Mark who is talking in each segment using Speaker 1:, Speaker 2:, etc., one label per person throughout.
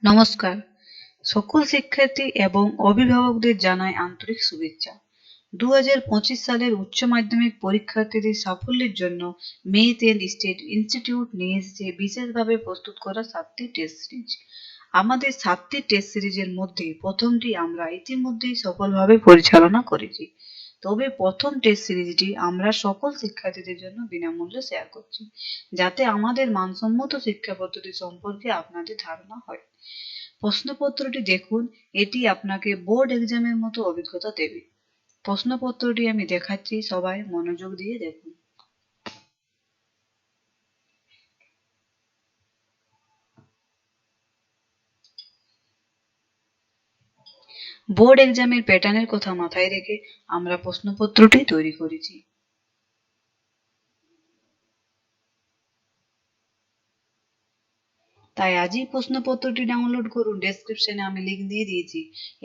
Speaker 1: নমস্কার, সকল শিক্ষার্থী এবং অভিভাবকদের জানাই আন্তরিক শুভেচ্ছা। 2025 সালের উচ্চ মাধ্যমিক পরীক্ষার্থীদের সাফল্যের জন্য মেথ এন্ড স্টেট ইনস্টিটিউট নিয়ে এসেছে বিশেষভাবে প্রস্তুত করা 7টি টেস্ট সিরিজ। আমাদের 7টি টেস্ট সিরিজের মধ্যে প্রথমটি আমরা ইতিমধ্যেই সফলভাবে পরিচালনা করেছি। তবে প্রথম টেস্ট সিরিজটি আমরা সকল শিক্ষার্থীদের জন্য বিনামূল্যে শেয়ার করছি, যাতে আমাদের মানসম্মত শিক্ষা পদ্ধতি সম্পর্কে আপনাদের ধারণা হয়। প্রশ্নপত্রটি দেখুন, এটি আপনাকে বোর্ড এক্সামের মতো অভিজ্ঞতা দেবে। প্রশ্নপত্রটি আমি দেখাচ্ছি, সবাই মনোযোগ দিয়ে দেখুন। বোর্ড এক্সামের প্যাটার্নের কথা মাথায় রেখে আমরা প্রশ্নপত্রটি তৈরি করেছি। তাই আজই প্রশ্নপত্রটি ডাউনলোড করুন, ডেসক্রিপশনে আমি লিংক দিয়ে দিয়েছি।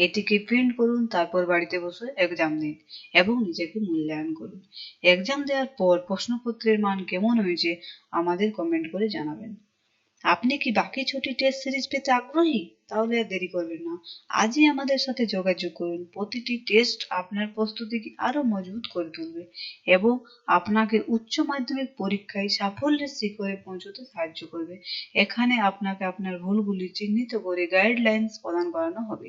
Speaker 1: এটিকে প্রিন্ট করুন, তারপর বাড়িতে বসে এক্সাম দিন এবং নিজেকে মূল্যায়ন করুন। এক্সাম দেওয়ার পর প্রশ্নপত্রের মান কেমন হয়েছে আমাদের কমেন্ট করে জানাবেন। আপনি কি বাকি 6টি টেস্ট সিরিজ পেতে আগ্রহী? তাহলে আর দেরি করবেন না, আজই আমাদের সাথে যোগাযোগ করুন। প্রতিটি টেস্ট আপনার প্রস্তুতিকে আরো মজবুত করে তুলবে এবং আপনাকে উচ্চ মাধ্যমিক পরীক্ষায় সাফল্যের শিখরে পৌঁছতে সাহায্য করবে। এখানে আপনাকে আপনার ভুলগুলি চিহ্নিত করে গাইডলাইন্স প্রদান করানো হবে।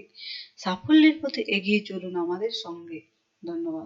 Speaker 1: সাফল্যের পথে এগিয়ে চলুন আমাদের সঙ্গে। ধন্যবাদ।